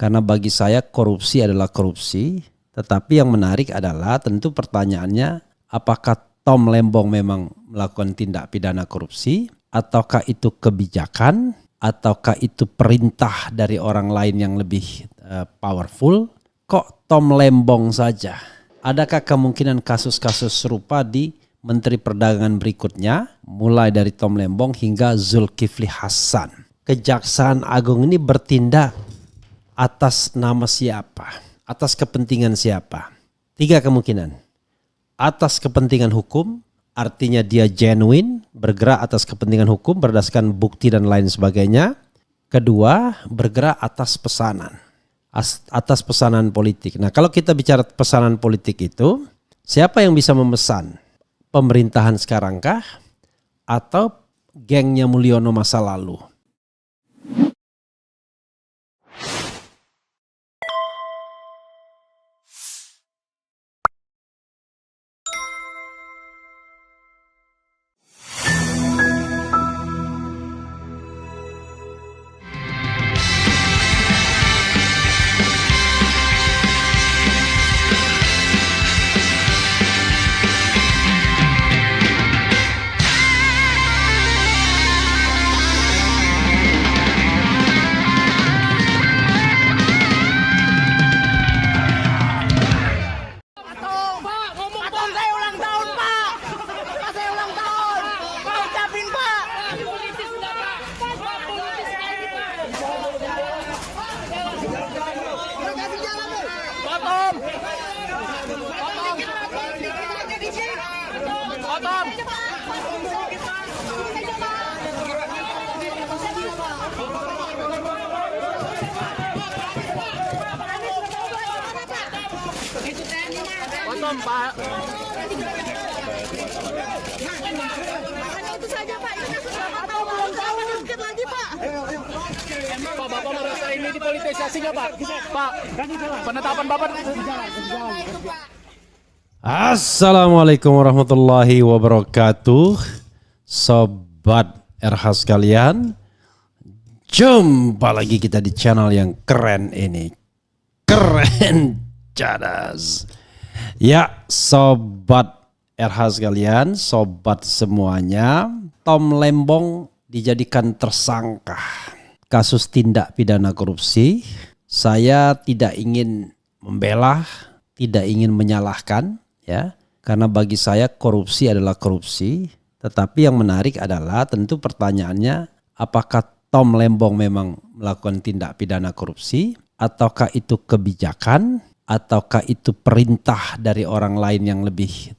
Karena bagi saya korupsi adalah korupsi. Tetapi yang menarik adalah tentu pertanyaannya, apakah Tom Lembong memang melakukan tindak pidana korupsi? Ataukah itu kebijakan? Ataukah itu perintah dari orang lain yang lebih powerful? Kok Tom Lembong saja? Adakah kemungkinan kasus-kasus serupa di Menteri Perdagangan berikutnya? Mulai dari Tom Lembong hingga Zulkifli Hasan. Kejaksaan Agung ini bertindak atas nama siapa? Atas kepentingan siapa? 3 kemungkinan. Atas kepentingan hukum, artinya dia genuine, bergerak atas kepentingan hukum berdasarkan bukti dan lain sebagainya. Kedua, bergerak atas pesanan. Atas pesanan politik. Nah, kalau kita bicara pesanan politik itu, siapa yang bisa memesan? Pemerintahan sekarang kah? Atau gengnya Mulyono masa lalu? Pak. Itu saja Pak, ini sudah tahun sedikit lagi Pak. Pak, Bapak merasa ini dipolitisasi nggak Pak? Pak, penetapan Bapak. Assalamualaikum warahmatullahi wabarakatuh. Sobat RH sekalian, jumpa lagi kita di channel yang keren ini. Keren cadas. Ya, sobat RH sekalian, sobat semuanya, Tom Lembong dijadikan tersangka kasus tindak pidana korupsi. Saya tidak ingin membela, tidak ingin menyalahkan, ya, karena bagi saya korupsi adalah korupsi. Tetapi yang menarik adalah tentu pertanyaannya, apakah Tom Lembong memang melakukan tindak pidana korupsi? Ataukah itu kebijakan? Ataukah itu perintah dari orang lain yang lebih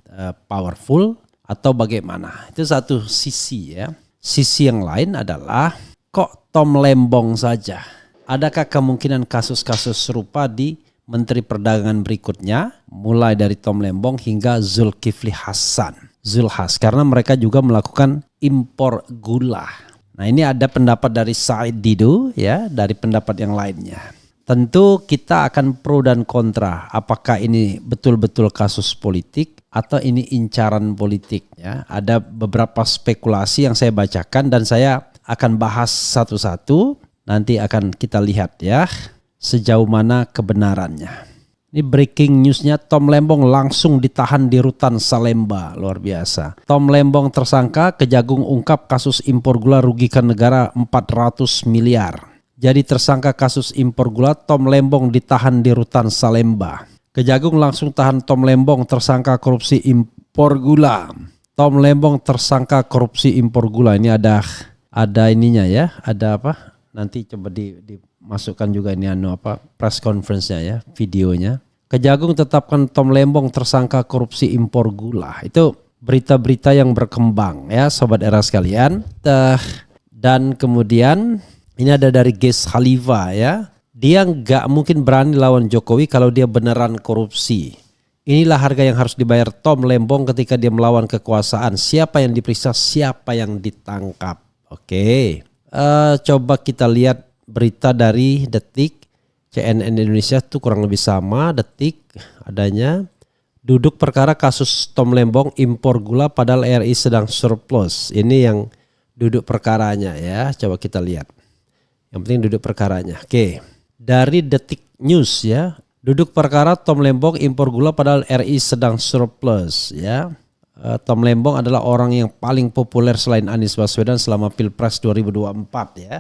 powerful? Atau bagaimana? Itu satu sisi ya. Sisi yang lain adalah, kok Tom Lembong saja? Adakah kemungkinan kasus-kasus serupa di Menteri Perdagangan berikutnya? Mulai dari Tom Lembong hingga Zulkifli Hasan. Zulhas, karena mereka juga melakukan impor gula. Nah, ini ada pendapat dari Said Didu ya, dari pendapat yang lainnya. Tentu kita akan pro dan kontra. Apakah ini betul-betul kasus politik atau ini incaran politik ya? Ada beberapa spekulasi yang saya bacakan dan saya akan bahas satu-satu. Nanti akan kita lihat ya sejauh mana kebenarannya. Ini breaking newsnya, Tom Lembong langsung ditahan di rutan Salemba, luar biasa. Tom Lembong tersangka, Kejagung ungkap kasus impor gula rugikan negara 400 miliar. Jadi tersangka kasus impor gula, Tom Lembong ditahan di rutan Salemba. Kejagung langsung tahan Tom Lembong tersangka korupsi impor gula. Tom Lembong tersangka korupsi impor gula. Ini ada ininya ya, ada apa? Nanti coba dimasukkan juga ini press conference-nya ya, videonya. Kejagung tetapkan Tom Lembong tersangka korupsi impor gula. Itu berita-berita yang berkembang ya, sobat era sekalian. Dan kemudian ini ada dari Ges Khalifa ya. Dia nggak mungkin berani lawan Jokowi kalau dia beneran korupsi. Inilah harga yang harus dibayar Tom Lembong ketika dia melawan kekuasaan. Siapa yang diperiksa, siapa yang ditangkap. Oke. Coba kita lihat berita dari Detik, CNN Indonesia itu kurang lebih sama. Detik adanya, duduk perkara kasus Tom Lembong impor gula padahal RI sedang surplus. Ini yang duduk perkaranya ya, coba kita lihat. Yang penting duduk perkaranya. Oke. dari Detik News ya. Duduk perkara Tom Lembong impor gula padahal RI sedang surplus ya. Tom Lembong adalah orang yang paling populer selain Anies Baswedan selama Pilpres 2024 ya.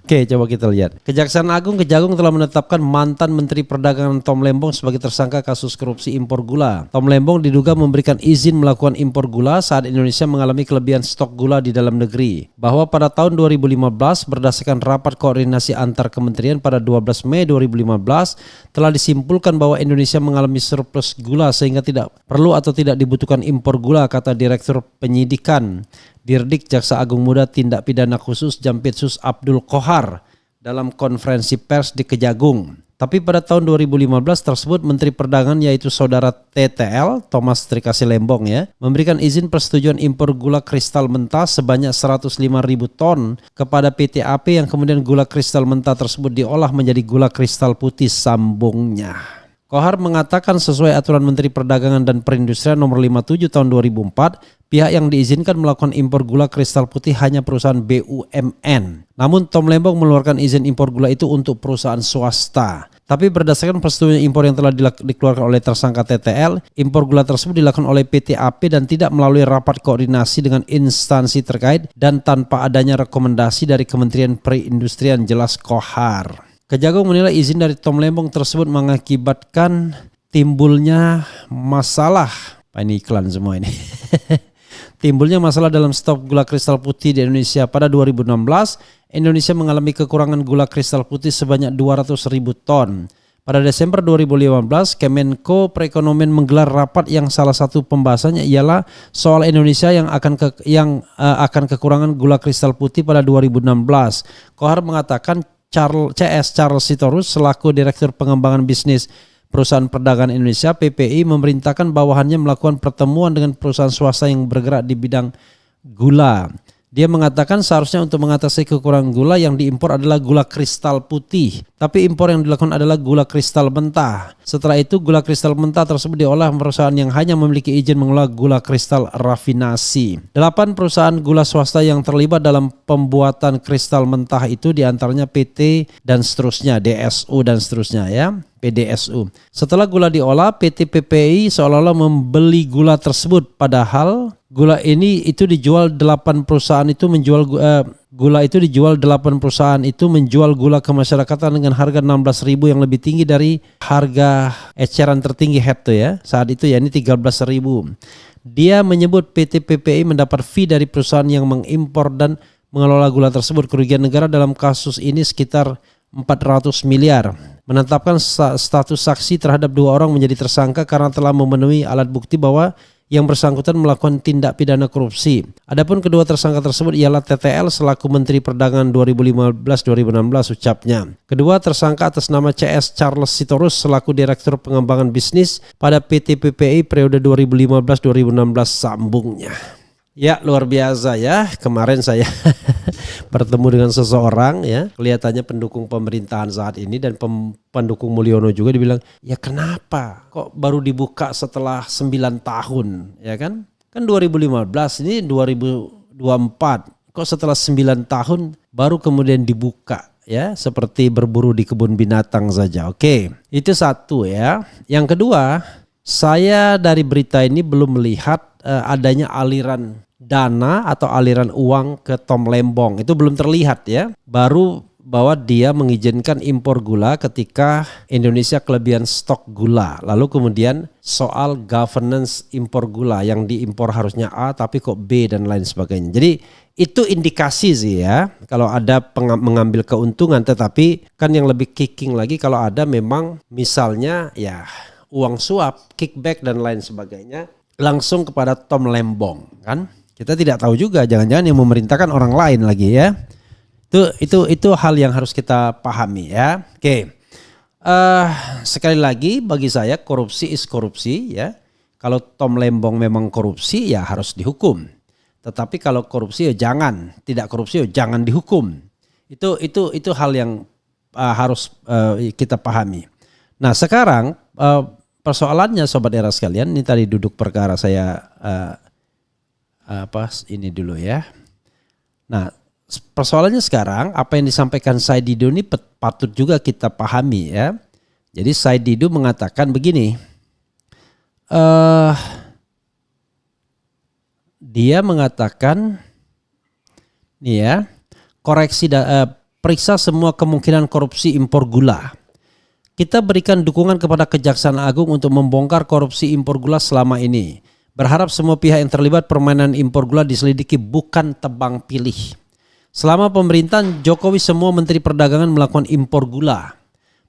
Oke, coba kita lihat. Kejaksaan Agung Kejagung telah menetapkan mantan Menteri Perdagangan Tom Lembong sebagai tersangka kasus korupsi impor gula. Tom Lembong diduga memberikan izin melakukan impor gula saat Indonesia mengalami kelebihan stok gula di dalam negeri. Bahwa pada tahun 2015 berdasarkan rapat koordinasi antar kementerian pada 12 Mei 2015 telah disimpulkan bahwa Indonesia mengalami surplus gula sehingga tidak perlu atau tidak dibutuhkan impor gula, kata Direktur Penyidikan Dirdik Jaksa Agung Muda Tindak Pidana Khusus Jampitsus Abdul Qohar dalam konferensi pers di Kejagung. Tapi pada tahun 2015 tersebut Menteri Perdagangan yaitu Saudara TTL Thomas Trikasih Lembong ya memberikan izin persetujuan impor gula kristal mentah sebanyak 105.000 ton kepada PT AP yang kemudian gula kristal mentah tersebut diolah menjadi gula kristal putih, sambungnya. Qohar mengatakan sesuai aturan Menteri Perdagangan dan Perindustrian nomor 57 tahun 2004, pihak yang diizinkan melakukan impor gula kristal putih hanya perusahaan BUMN. Namun Tom Lembong mengeluarkan izin impor gula itu untuk perusahaan swasta. Tapi berdasarkan persetujuan impor yang telah dikeluarkan oleh tersangka TTL, impor gula tersebut dilakukan oleh PT AP dan tidak melalui rapat koordinasi dengan instansi terkait dan tanpa adanya rekomendasi dari Kementerian Perindustrian, jelas Qohar. Kejagung menilai izin dari Tom Lembong tersebut mengakibatkan timbulnya masalah. Apa ini iklan semua ini? Timbulnya masalah dalam stok gula kristal putih di Indonesia. Pada 2016, Indonesia mengalami kekurangan gula kristal putih sebanyak 200.000 ton. Pada Desember 2015, Kemenko Perekonomian menggelar rapat yang salah satu pembahasannya ialah soal Indonesia yang akan kekurangan gula kristal putih pada 2016. Qohar mengatakan Charles Sitorus selaku Direktur Pengembangan Bisnis Perusahaan Perdagangan Indonesia PPI memerintahkan bawahannya melakukan pertemuan dengan perusahaan swasta yang bergerak di bidang gula. Dia mengatakan seharusnya untuk mengatasi kekurangan gula yang diimpor adalah gula kristal putih, tapi impor yang dilakukan adalah gula kristal mentah. Setelah itu gula kristal mentah tersebut diolah perusahaan yang hanya memiliki izin mengolah gula kristal rafinasi. 8 perusahaan gula swasta yang terlibat dalam pembuatan kristal mentah itu diantaranya PT dan seterusnya, DSU dan seterusnya ya. PDSU. Setelah gula diolah, PT PPI seolah-olah membeli gula tersebut, padahal gula ini itu dijual 8 perusahaan itu menjual gula itu dijual 8 perusahaan itu menjual gula ke masyarakat dengan harga 16.000 yang lebih tinggi dari harga eceran tertinggi head to ya. Saat itu ya ini 13.000. Dia menyebut PT PPI mendapat fee dari perusahaan yang mengimpor dan mengelola gula tersebut. Kerugian negara dalam kasus ini sekitar 400 miliar. Menetapkan status saksi terhadap 2 orang menjadi tersangka karena telah memenuhi alat bukti bahwa yang bersangkutan melakukan tindak pidana korupsi. Adapun kedua tersangka tersebut ialah TTL selaku Menteri Perdagangan 2015-2016 ucapnya. Kedua tersangka atas nama CS Charles Sitorus selaku Direktur Pengembangan Bisnis pada PT PPI periode 2015-2016 sambungnya. Ya luar biasa ya, kemarin saya bertemu dengan seseorang ya, kelihatannya pendukung pemerintahan saat ini dan pendukung Mulyono juga, dibilang ya kenapa kok baru dibuka setelah 9 tahun ya kan 2015 ini 2024 kok setelah 9 tahun baru kemudian dibuka ya, seperti berburu di kebun binatang saja. Oke, itu satu ya. Yang kedua, saya dari berita ini belum melihat adanya aliran dana atau aliran uang ke Tom Lembong, itu belum terlihat ya. Baru bahwa dia mengizinkan impor gula ketika Indonesia kelebihan stok gula. Lalu kemudian soal governance impor gula, yang diimpor harusnya A tapi kok B dan lain sebagainya. Jadi itu indikasi sih ya kalau ada mengambil keuntungan, tetapi kan yang lebih kicking lagi kalau ada memang misalnya ya uang suap, kickback dan lain sebagainya langsung kepada Tom Lembong kan. Kita tidak tahu juga, jangan-jangan yang memerintahkan orang lain lagi ya. Itu hal yang harus kita pahami ya. Oke. Sekali lagi bagi saya korupsi is korupsi ya. Kalau Tom Lembong memang korupsi ya harus dihukum. Tetapi kalau korupsi ya jangan, tidak korupsi ya jangan dihukum. Itu hal yang harus kita pahami. Nah, sekarang persoalannya sobat era sekalian, ini tadi duduk perkara saya ini dulu ya. Nah, persoalannya sekarang apa yang disampaikan Said Didu ini patut juga kita pahami ya. Jadi Said Didu mengatakan begini, dia mengatakan nih ya, periksa semua kemungkinan korupsi impor gula. Kita berikan dukungan kepada Kejaksaan Agung untuk membongkar korupsi impor gula selama ini. Berharap semua pihak yang terlibat permainan impor gula diselidiki, bukan tebang pilih. Selama pemerintahan Jokowi semua Menteri Perdagangan melakukan impor gula.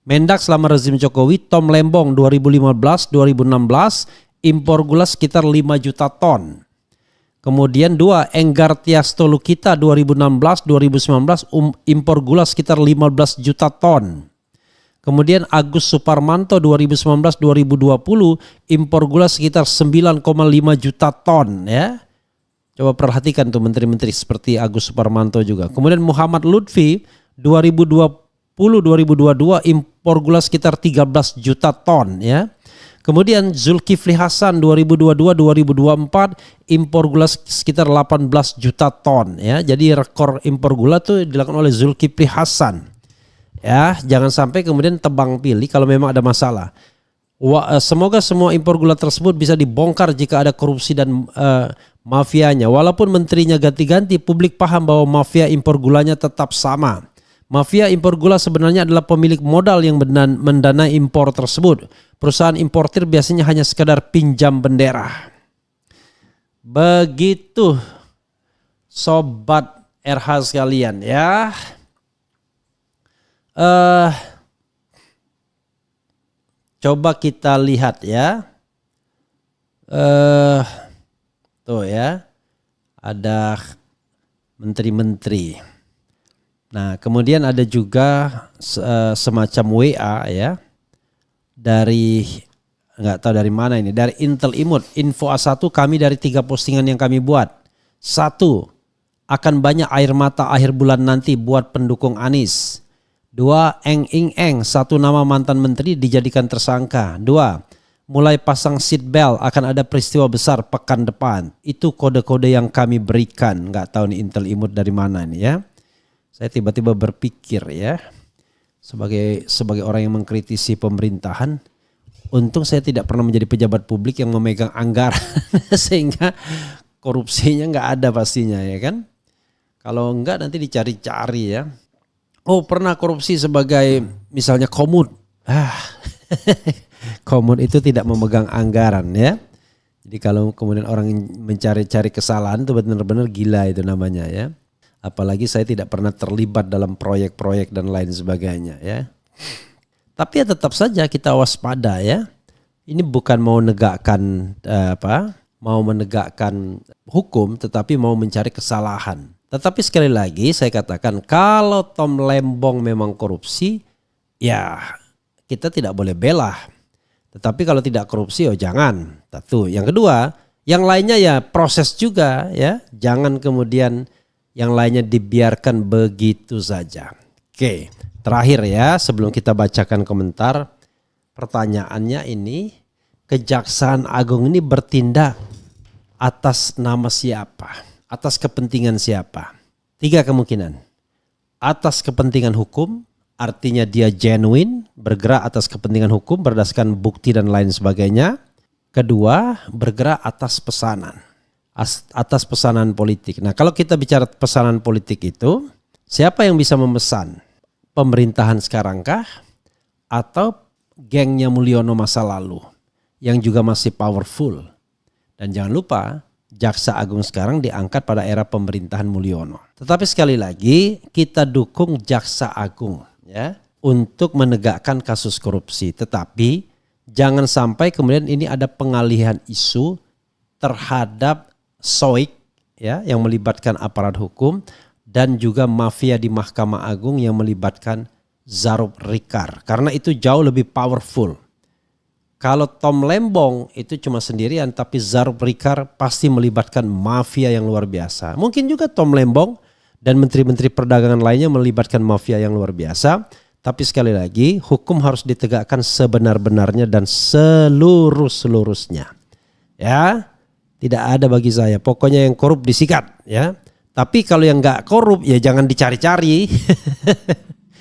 Mendak selama rezim Jokowi, Tom Lembong 2015-2016 impor gula sekitar 5 juta ton. Kemudian 2, Enggar Tias Tolukita 2016-2019 impor gula sekitar 15 juta ton. Kemudian Agus Suparmanto 2019-2020 impor gula sekitar 9,5 juta ton ya. Coba perhatikan tuh menteri-menteri seperti Agus Suparmanto juga. Kemudian Muhammad Lutfi 2020-2022 impor gula sekitar 13 juta ton ya. Kemudian Zulkifli Hasan 2022-2024 impor gula sekitar 18 juta ton ya. Jadi rekor impor gula tuh dilakukan oleh Zulkifli Hasan. Ya, jangan sampai kemudian tebang pilih kalau memang ada masalah. Semoga semua impor gula tersebut bisa dibongkar jika ada korupsi dan mafianya. Walaupun menterinya ganti-ganti, publik paham bahwa mafia impor gulanya tetap sama. Mafia impor gula sebenarnya adalah pemilik modal yang mendanai impor tersebut. Perusahaan importir biasanya hanya sekadar pinjam bendera. Begitu sobat RH sekalian ya. Coba kita lihat ya. Tuh ya. Ada menteri-menteri. Nah, kemudian ada juga semacam WA ya. Dari nggak tahu dari mana ini, dari Intel Imut. Info A1 kami dari 3 postingan yang kami buat. 1, akan banyak air mata akhir bulan nanti buat pendukung Anies. 2, Eng Ing Eng, 1 nama mantan menteri dijadikan tersangka. 2, mulai pasang seat belt, akan ada peristiwa besar pekan depan. Itu kode-kode yang kami berikan. Nggak tahu nih Intel Imut dari mana nih ya. Saya tiba-tiba berpikir ya, sebagai orang yang mengkritisi pemerintahan, untung saya tidak pernah menjadi pejabat publik yang memegang anggaran sehingga korupsinya nggak ada pastinya ya kan. Kalau enggak nanti dicari-cari ya. Oh, pernah korupsi sebagai misalnya Komut. Komut itu tidak memegang anggaran ya. Jadi kalau kemudian orang mencari-cari kesalahan itu benar-benar gila itu namanya ya. Apalagi saya tidak pernah terlibat dalam proyek-proyek dan lain sebagainya ya. Tapi ya tetap saja kita waspada ya. Ini bukan mau menegakkan hukum, tetapi mau mencari kesalahan. Tetapi sekali lagi saya katakan, kalau Tom Lembong memang korupsi, ya kita tidak boleh bela. Tetapi kalau tidak korupsi, oh jangan. Satu. Yang kedua, yang lainnya ya proses juga ya. Jangan kemudian yang lainnya dibiarkan begitu saja. Oke, terakhir ya sebelum kita bacakan komentar. Pertanyaannya ini, Kejaksaan Agung ini bertindak atas nama siapa? Atas kepentingan siapa? 3 kemungkinan. Atas kepentingan hukum, artinya dia genuine, bergerak atas kepentingan hukum berdasarkan bukti dan lain sebagainya. Kedua, bergerak atas pesanan. Atas pesanan politik. Nah, kalau kita bicara pesanan politik itu, siapa yang bisa memesan? Pemerintahan sekarang kah? Atau gengnya Mulyono masa lalu yang juga masih powerful? Dan jangan lupa, Jaksa Agung sekarang diangkat pada era pemerintahan Mulyono. Tetapi sekali lagi kita dukung Jaksa Agung ya untuk menegakkan kasus korupsi. Tetapi jangan sampai kemudian ini ada pengalihan isu terhadap SOIK ya yang melibatkan aparat hukum dan juga mafia di Mahkamah Agung yang melibatkan Zarub Rikar. Karena itu jauh lebih powerful. Kalau Tom Lembong itu cuma sendirian, tapi Zarub Rikar pasti melibatkan mafia yang luar biasa. Mungkin juga Tom Lembong dan menteri-menteri perdagangan lainnya melibatkan mafia yang luar biasa. Tapi sekali lagi, hukum harus ditegakkan sebenar-benarnya dan seluruh-seluruhnya. Ya, tidak ada bagi saya. Pokoknya yang korup disikat. Ya, Tapi kalau yang nggak korup ya jangan dicari-cari.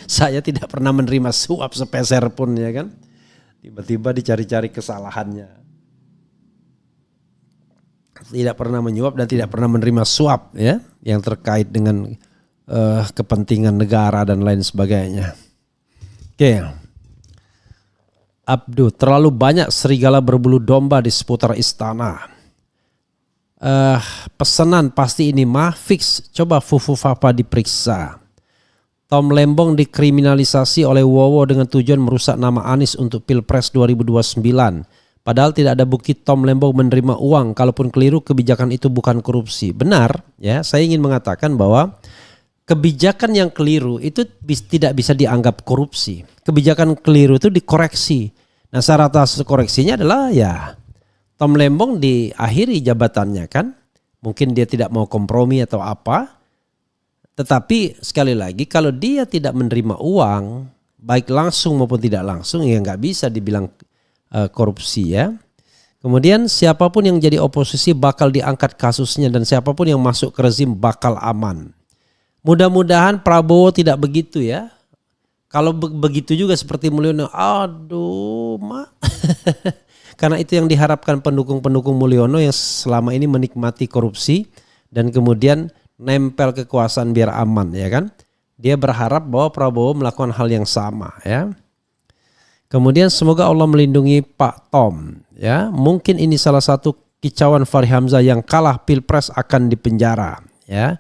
Saya tidak pernah menerima suap sepeser pun ya kan. Tiba-tiba dicari-cari kesalahannya. Tidak pernah menyuap dan tidak pernah menerima suap ya. Yang terkait dengan kepentingan negara dan lain sebagainya. Oke. Abdu, terlalu banyak serigala berbulu domba di seputar istana. Pesanan pasti ini mah fix. Coba Fufu Fafa diperiksa. Tom Lembong dikriminalisasi oleh Wowo dengan tujuan merusak nama Anies untuk Pilpres 2029. Padahal tidak ada bukti Tom Lembong menerima uang. Kalaupun keliru, kebijakan itu bukan korupsi. Benar, ya. Saya ingin mengatakan bahwa kebijakan yang keliru itu tidak bisa dianggap korupsi. Kebijakan keliru itu dikoreksi. Nah, syarat koreksinya adalah ya Tom Lembong diakhiri jabatannya kan. Mungkin dia tidak mau kompromi atau apa. Tetapi sekali lagi kalau dia tidak menerima uang, baik langsung maupun tidak langsung, ya nggak bisa dibilang korupsi ya. Kemudian siapapun yang jadi oposisi bakal diangkat kasusnya dan siapapun yang masuk ke rezim bakal aman. Mudah-mudahan Prabowo tidak begitu ya. Kalau begitu juga seperti Mulyono, aduh mak. Karena itu yang diharapkan pendukung-pendukung Mulyono yang selama ini menikmati korupsi dan kemudian nempel kekuasaan biar aman ya kan. Dia berharap bahwa Prabowo melakukan hal yang sama ya. Kemudian semoga Allah melindungi Pak Tom ya. Mungkin ini salah satu kicauan Fahri Hamzah yang kalah Pilpres akan dipenjara ya.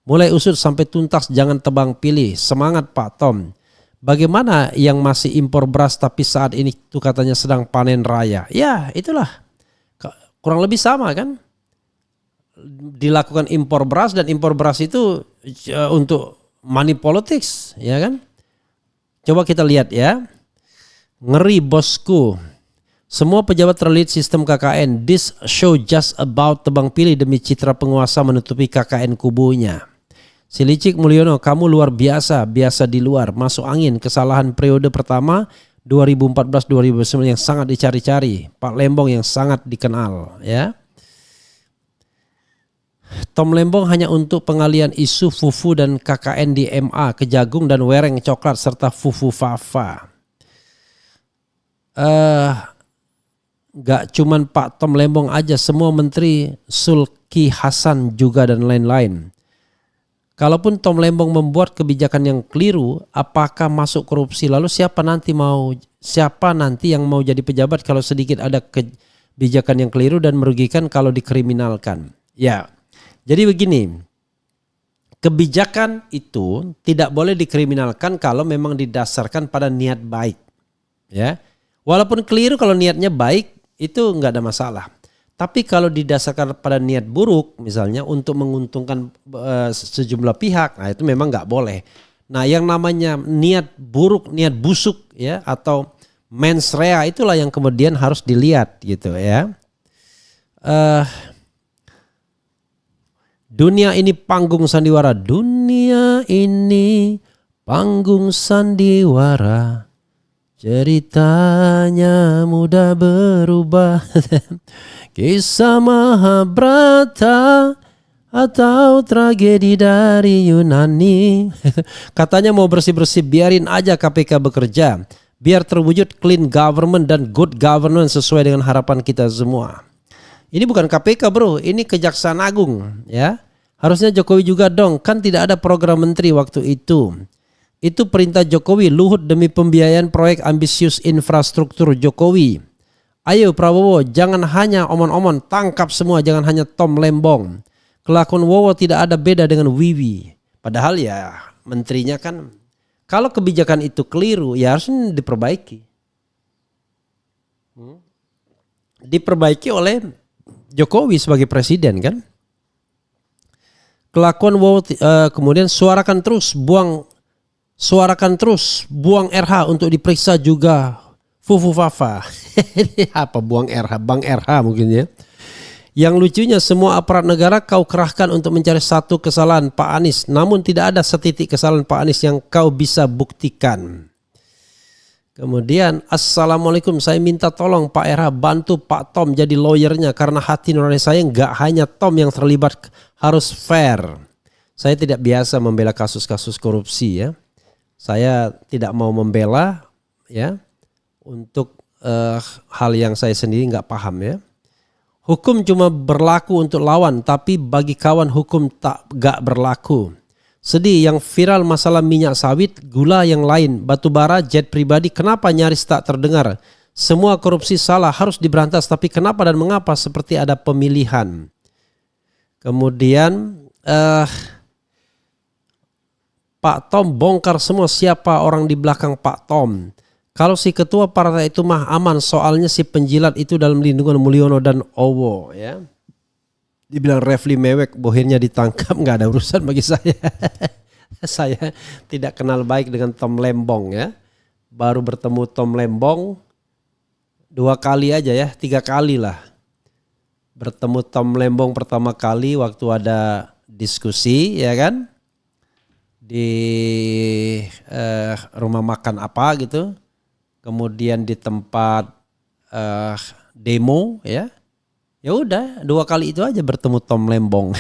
Mulai usut sampai tuntas, jangan tebang pilih. Semangat Pak Tom. Bagaimana yang masih impor beras tapi saat ini tuh katanya sedang panen raya. Ya itulah kurang lebih sama kan. Dilakukan impor beras dan impor beras itu untuk money politics ya kan. Coba kita lihat ya. Ngeri bosku. Semua pejabat terlilit sistem KKN. This show just about tebang pilih demi citra penguasa menutupi KKN kubunya. Si licik Mulyono, kamu luar biasa. Biasa di luar, masuk angin. Kesalahan periode pertama 2014-2019 yang sangat dicari-cari. Pak Lembong yang sangat dikenal ya. Tom Lembong hanya untuk pengalian isu Fufu dan KKN di MA, Kejagung dan Wereng Coklat serta Fufu Fafa. Gak cuman Pak Tom Lembong aja, semua menteri, Sulki Hasan juga dan lain-lain. Kalaupun Tom Lembong membuat kebijakan yang keliru, apakah masuk korupsi? Lalu siapa nanti yang mau jadi pejabat kalau sedikit ada kebijakan yang keliru dan merugikan kalau dikriminalkan? Ya. Jadi begini, kebijakan itu tidak boleh dikriminalkan kalau memang didasarkan pada niat baik. Ya, walaupun keliru kalau niatnya baik itu nggak ada masalah. Tapi kalau didasarkan pada niat buruk, misalnya untuk menguntungkan sejumlah pihak, nah itu memang nggak boleh. Nah, yang namanya niat buruk, niat busuk, ya atau mens rea itulah yang kemudian harus dilihat gitu ya. Dunia ini panggung sandiwara. Dunia ini panggung sandiwara. Ceritanya mudah berubah. Kisah Mahabharata atau tragedi dari Yunani. Katanya mau bersih-bersih, biarin aja KPK bekerja. Biar terwujud clean government dan good governance sesuai dengan harapan kita semua. Ini bukan KPK bro, ini Kejaksaan Agung ya. Harusnya Jokowi juga dong, kan tidak ada program menteri waktu itu. Itu perintah Jokowi, Luhut demi pembiayaan proyek ambisius infrastruktur Jokowi. Ayo Prabowo, jangan hanya omon-omon, tangkap semua, jangan hanya Tom Lembong. Kelakuan Wowo tidak ada beda dengan Wiwi. Padahal ya menterinya kan, kalau kebijakan itu keliru ya harusnya diperbaiki. Diperbaiki oleh Jokowi sebagai presiden kan. Kelakuan Wowo kemudian suarakan terus buang RH untuk diperiksa juga Fufu Fafa. Ini apa buang RH? Bang RH mungkin ya. Yang lucunya semua aparat negara kau kerahkan untuk mencari satu kesalahan Pak Anies. Namun tidak ada setitik kesalahan Pak Anies yang kau bisa buktikan. Kemudian assalamualaikum, saya minta tolong Pak RH bantu Pak Tom jadi lawyernya. Karena hati nurani saya nggak hanya Tom yang terlibat, harus fair. Saya tidak biasa membela kasus-kasus korupsi ya. Saya tidak mau membela ya untuk hal yang saya sendiri nggak paham ya. Hukum cuma berlaku untuk lawan, tapi bagi kawan hukum gak berlaku. Sedih yang viral masalah minyak sawit, gula yang lain, batu bara, jet pribadi, kenapa nyaris tak terdengar? Semua korupsi salah, harus diberantas, tapi kenapa dan mengapa seperti ada pemilihan? Kemudian Pak Tom bongkar semua siapa orang di belakang Pak Tom. Kalau si ketua partai itu mah aman, soalnya si penjilat itu dalam lindungan Mulyono dan Owo ya. Dibilang Refli mewek, bohirnya ditangkap, nggak ada urusan bagi saya. Saya tidak kenal baik dengan Tom Lembong ya. Baru bertemu Tom Lembong 2 kali aja ya, 3 kali lah. Bertemu Tom Lembong pertama kali waktu ada diskusi ya kan. Di rumah makan apa gitu. Kemudian di tempat demo ya. Ya udah 2 kali itu aja bertemu Tom Lembong.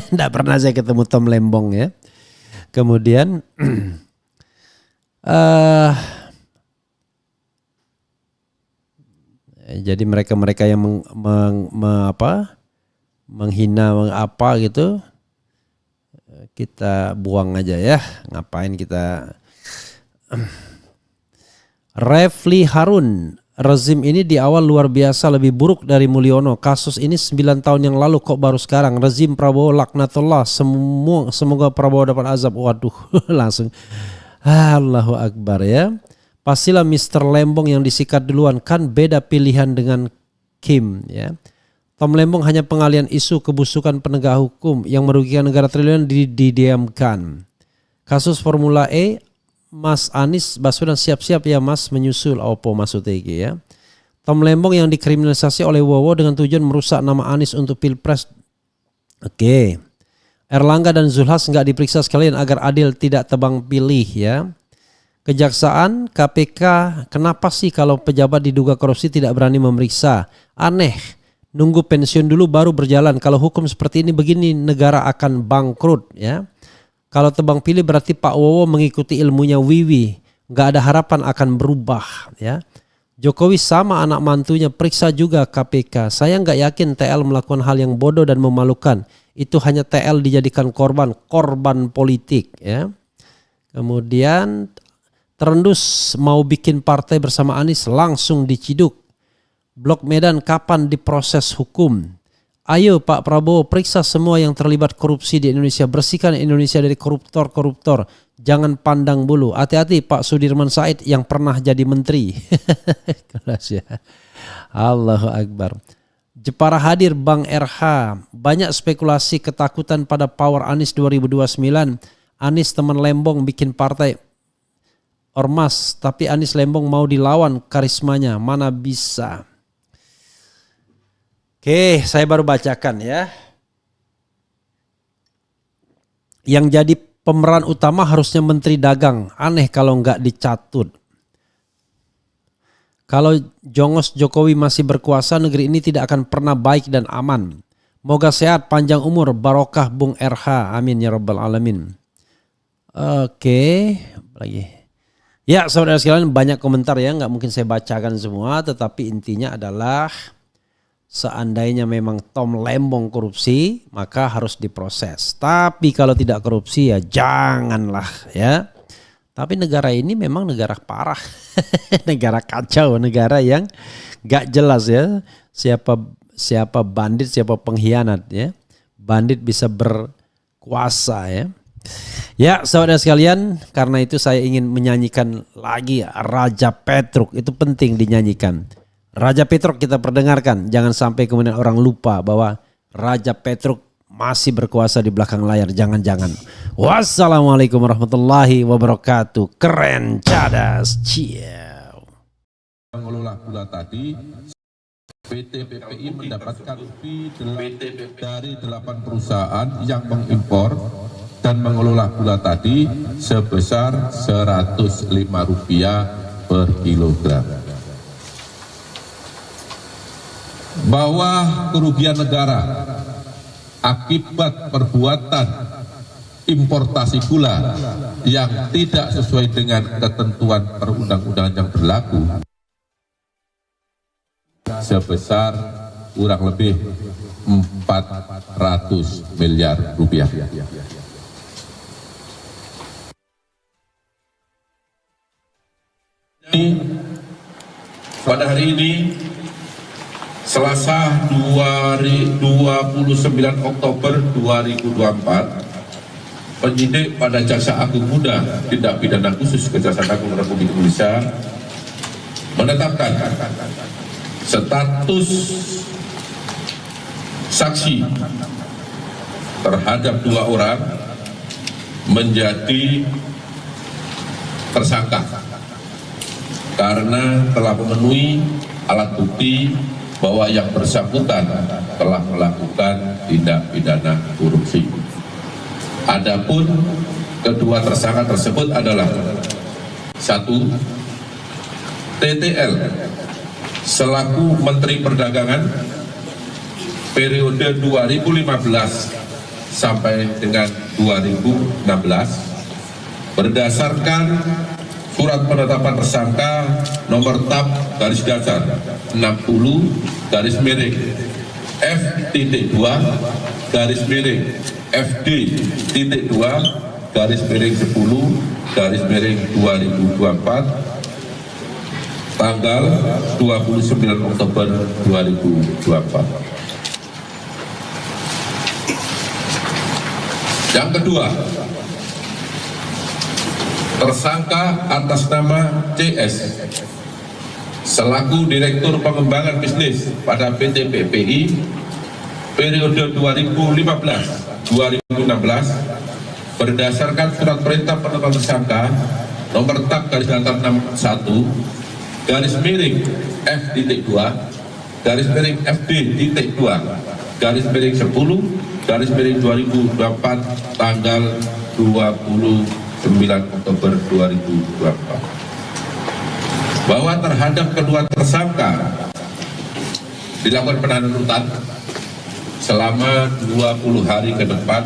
Nggak pernah saya ketemu Tom Lembong ya. Kemudian jadi mereka yang menghina apa gitu, kita buang aja ya. Ngapain kita. Refli Harun, rezim ini di awal luar biasa lebih buruk dari Mulyono. Kasus ini 9 tahun yang lalu kok baru sekarang. Rezim Prabowo laknatullah. Semoga Prabowo dapat azab. Waduh, langsung Allahu Akbar ya. Pastilah Mr. Lembong yang disikat duluan, kan beda pilihan dengan Kim ya. Tom Lembong hanya pengalian isu kebusukan penegak hukum yang merugikan negara triliunan didiamkan. Kasus Formula E, Mas Anies Baswedan siap-siap ya Mas menyusul opo maksudnya ya. Tom Lembong yang dikriminalisasi oleh Wowo dengan tujuan merusak nama Anies untuk Pilpres. Oke. Erlangga dan Zulhas nggak diperiksa sekalian agar adil tidak tebang pilih ya. Kejaksaan KPK kenapa sih kalau pejabat diduga korupsi tidak berani memeriksa? Aneh. Nunggu pensiun dulu baru berjalan. Kalau hukum seperti ini begini negara akan bangkrut ya. Kalau tebang pilih berarti Pak Wowo mengikuti ilmunya Wiwi. Gak ada harapan akan berubah ya. Jokowi sama anak mantunya periksa juga KPK. Saya gak yakin TL melakukan hal yang bodoh dan memalukan. Itu hanya TL dijadikan korban politik ya. Kemudian terendus mau bikin partai bersama Anies langsung diciduk. Blok Medan kapan diproses hukum? Ayo Pak Prabowo periksa semua yang terlibat korupsi di Indonesia. Bersihkan Indonesia dari koruptor-koruptor. Jangan pandang bulu. Hati-hati Pak Sudirman Said yang pernah jadi menteri. Kelas ya. Allahu Akbar. Jepara hadir Bang RH. Banyak spekulasi ketakutan pada power Anies 2029. Anies teman Lembong bikin partai ormas. Tapi Anies Lembong mau dilawan karismanya. Mana bisa. Oke, saya baru bacakan ya. Yang jadi pemeran utama harusnya Menteri Dagang. Aneh kalau nggak dicatut. Kalau Jongos Jokowi masih berkuasa, negeri ini tidak akan pernah baik dan aman. Moga sehat, panjang umur, barokah Bung RH. Amin ya rabbal alamin. Oke, lagi. Ya, saudara sekalian banyak komentar ya, nggak mungkin saya bacakan semua, tetapi intinya adalah seandainya memang Tom Lembong korupsi, maka harus diproses. Tapi kalau tidak korupsi ya janganlah ya. Tapi negara ini memang negara parah. Negara kacau, negara yang gak jelas ya. Siapa bandit, siapa pengkhianat ya. Bandit bisa berkuasa ya. Ya saudara sekalian, karena itu saya ingin menyanyikan lagi Raja Petruk. Itu penting dinyanyikan. Raja Petruk kita perdengarkan. Jangan sampai kemudian orang lupa bahwa Raja Petruk masih berkuasa di belakang layar. Jangan-jangan. Wassalamualaikum warahmatullahi wabarakatuh. Keren, cadas, ciao. Mengelola gula tadi, PT PPI mendapatkan fee dari 8 perusahaan yang mengimpor dan mengelola gula tadi sebesar Rp105 per kilogram. Bahwa kerugian negara akibat perbuatan importasi gula yang tidak sesuai dengan ketentuan perundang-undangan yang berlaku sebesar kurang lebih 400 miliar rupiah. Pada hari ini Selasa 29 Oktober 2024, penyidik pada Jaksa Agung Muda Tindak Pidana Khusus Kejaksaan Agung Republik Indonesia menetapkan status saksi terhadap 2 orang menjadi tersangka karena telah memenuhi alat bukti bahwa yang bersangkutan telah melakukan tindak pidana korupsi. Adapun kedua tersangka tersebut adalah 1. TTL selaku Menteri Perdagangan periode 2015 sampai dengan 2016 berdasarkan surat penetapan tersangka nomor TAP garis datar 60 garis miring F.2 garis miring FD.2 garis miring 10 garis miring 2024 tanggal 29 Oktober 2024. Yang kedua, tersangka atas nama CS selaku Direktur Pengembangan Bisnis pada PT PPI periode 2015-2016 berdasarkan surat perintah penetapan tersangka nomor TAP garis datar 61 garis miring F.2 garis miring FD.2 garis miring 10 garis miring 2024 tanggal 29 Oktober 2024 bahwa terhadap kedua tersangka dilakukan penahanan rutan selama 20 hari ke depan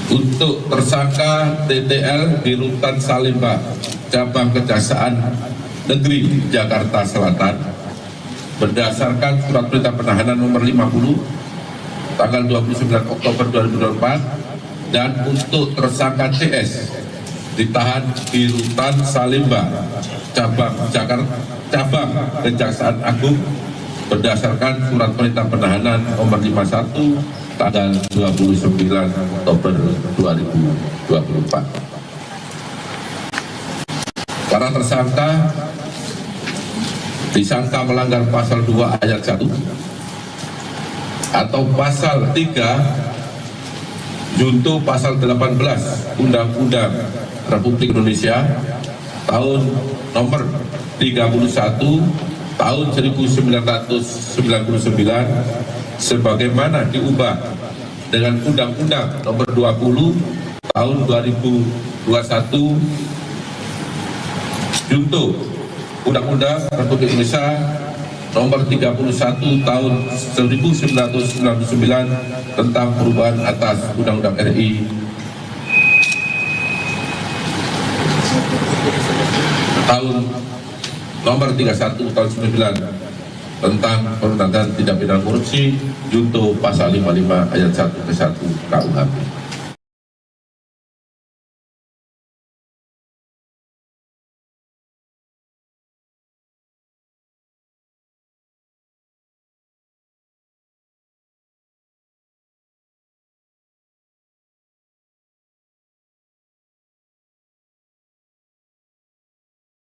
untuk tersangka TTL di Rutan Salemba Cabang Kejaksaan Negeri Jakarta Selatan berdasarkan surat perintah penahanan nomor 50 tanggal 29 Oktober 2024, dan untuk tersangka CS ditahan di Rutan Salemba Cabang Kejaksaan Agung berdasarkan surat perintah penahanan nomor 51 tanggal 29 Oktober 2024. Para tersangka disangka melanggar pasal 2 ayat 1 atau pasal 3 junto pasal 18 Undang-Undang Republik Indonesia tahun nomor 31 tahun 1999 sebagaimana diubah dengan Undang-Undang nomor 20 tahun 2021 junto Undang-Undang Republik Indonesia nomor 31 tahun 1999 tentang perubahan atas Undang-Undang RI tahun nomor 31 tahun 99 tentang perundangan tindak pidana korupsi junto pasal 55 ayat 1 ke 1 KUHP.